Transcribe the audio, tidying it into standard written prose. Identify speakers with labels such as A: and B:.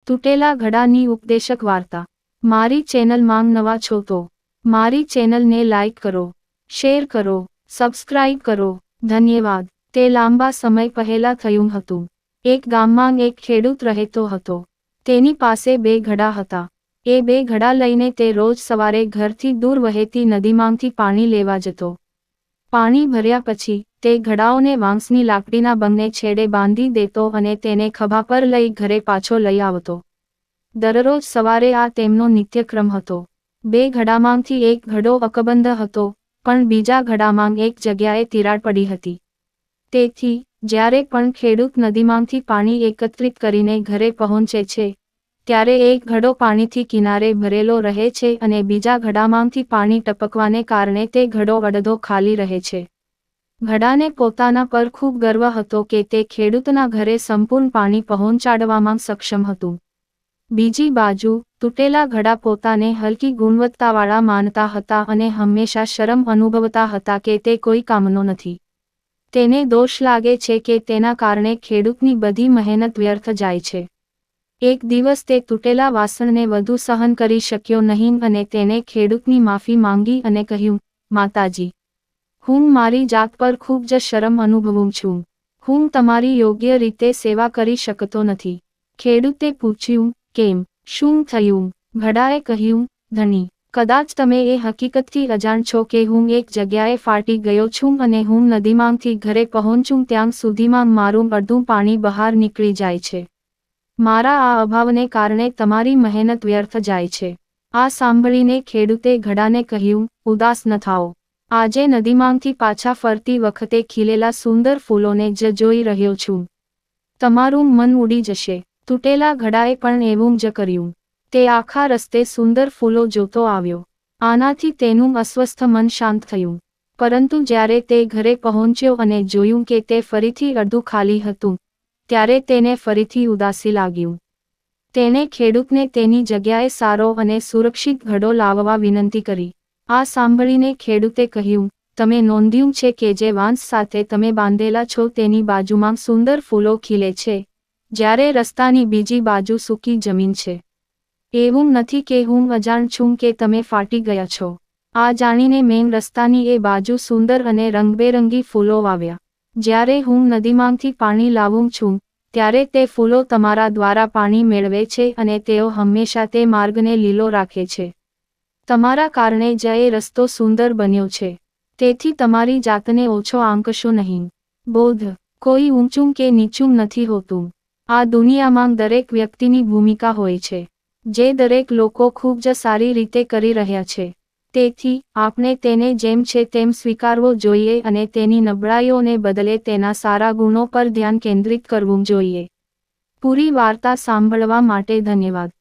A: તૂટેલા ઘડાની ઉપદેશક વાર્તા। મારી ચેનલમાં નવા છો તો મારી ચેનલને લાઈક કરો, શેર કરો, સબસ્ક્રાઇબ કરો, ધન્યવાદ। તે લાંબા સમય પહેલા થયું હતું। એક ગામમાં એક ખેડૂત રહેતો હતો। તેની પાસે 2 ઘડા હતા। એ 2 ઘડા લઈને તે રોજ સવારે ઘરથી દૂર વહેતી નદીમાંથી પાણી લેવા જતો। પાણી ભર્યા પછી તે ઘડાઓને વાંસની લાકડીના બંને છેડે બાંધી દેતો અને તેને ખભા પર લઈ ઘરે પાછો લઈ આવતો। દરરોજ સવારે આ તેમનો નિત્યક્રમ હતો। 2 ઘડામાંથી એક ઘડો અકબંધ હતો, પણ બીજા ઘડામાં એક જગ્યાએ તિરાડ પડી હતી। તેથી જ્યારે પણ ખેડૂત નદીમાંથી પાણી એકત્રિત કરીને ઘરે પહોંચે છે, ત્યારે એક ઘડો પાણીથી કિનારે ભરેલો રહે છે અને બીજા ઘડામાંથી પાણી ટપકવાને કારણે તે ઘડો અડધો ખાલી રહે છે। ઘડાને પોતાના પર ખૂબ ગર્વ હતો કે તે ખેડૂતના ઘરે સંપૂર્ણ પાણી પહોંચાડવામાં સક્ષમ હતું। બીજી બાજુ તૂટેલા ઘડા પોતાને હલકી ગુણવત્તાવાળા માનતા હતા અને હંમેશા શરમ અનુભવતા હતા કે તે કોઈ કામનો નથી। તેને દોષ લાગે છે કે તેના કારણે ખેડૂતની બધી મહેનત વ્યર્થ જાય છે। એક દિવસ તે તૂટેલા વાસણને વધુ સહન કરી શક્યો નહીં અને તેને ખેડૂતની માફી માંગી અને કહ્યું, માતાજી, હું મારી જાત પર ખૂબ જ શરમ અનુભવું છું। હું તમારી યોગ્ય રીતે સેવા કરી શકતો નથી। ખેડૂતે પૂછ્યું, કેમ, શું થયું? ઘડાએ કહ્યું, ધણી, કદાચ તમે એ હકીકતથી અજાણ છો કે હું એક જગ્યાએ ફાટી ગયો છું અને હું નદીમાંથી ઘરે પહોંચું ત્યાં સુધીમાં મારું અડધું પાણી બહાર નીકળી જાય છે। મારા આ અભાવને કારણે તમારી મહેનત વ્યર્થ જાય છે। આ સાંભળીને ખેડૂતે ઘડાને કહ્યું, ઉદાસ ન થાઓ। આજે નદીમાંથી પાછા ફરતી વખતે ખીલેલા સુંદર ફૂલોને જ જોઈ રહ્યો છું। તમારું મન ઉડી જશે। તૂટેલા ઘડાએ પણ એવું જ કર્યું। તે આખા રસ્તે સુંદર ફૂલો જોતો આવ્યો। આનાથી તેનું અસ્વસ્થ મન શાંત થયું। પરંતુ જ્યારે તે ઘરે પહોંચ્યો અને જોયું કે તે ફરીથી અડધું ખાલી હતું, ત્યારે તેને ફરીથી ઉદાસી લાગ્યું। તેણે ખેડૂતને તેની જગ્યાએ સારો અને સુરક્ષિત ઘડો લાવવા વિનંતી કરી। આ સાંભળીને ખેડૂતે કહ્યું, તમે નોંધ્યું છે કે જે વાંસ સાથે તમે બાંધેલા છો તેની બાજુમાં સુંદર ફૂલો ખીલે છે, જ્યારે રસ્તાની બીજી બાજુ સૂકી જમીન છે। એવું નથી કે હું અજાણ છું કે તમે ફાટી ગયા છો। આ જાણીને મેં રસ્તાની એ બાજુ સુંદર અને રંગબેરંગી ફૂલો વાવ્યા। જ્યારે હું નદીમાંથી પાણી લાવું છું, ત્યારે તે ફૂલો તમારા દ્વારા પાણી મેળવે છે અને તેઓ હંમેશા તે માર્ગને લીલો રાખે છે। તમારા કારણે જ એ રસ્તો સુંદર બન્યો છે। તેથી તમારી જાતને ઓછો આંકશો નહીં। બોધ, કોઈ ઊંચું કે નીચું નથી હોતું। આ દુનિયામાં દરેક વ્યક્તિની ભૂમિકા હોય છે, જે દરેક લોકો ખૂબ જ સારી રીતે કરી રહ્યા છે। તેથી આપણે તેને જેમ છે તેમ સ્વીકારવો જોઈએ અને તેની નબળાઈઓને બદલે તેના સારા ગુણો પર ધ્યાન કેન્દ્રિત કરવું જોઈએ। પૂરી વાર્તા સાંભળવા માટે ધન્યવાદ।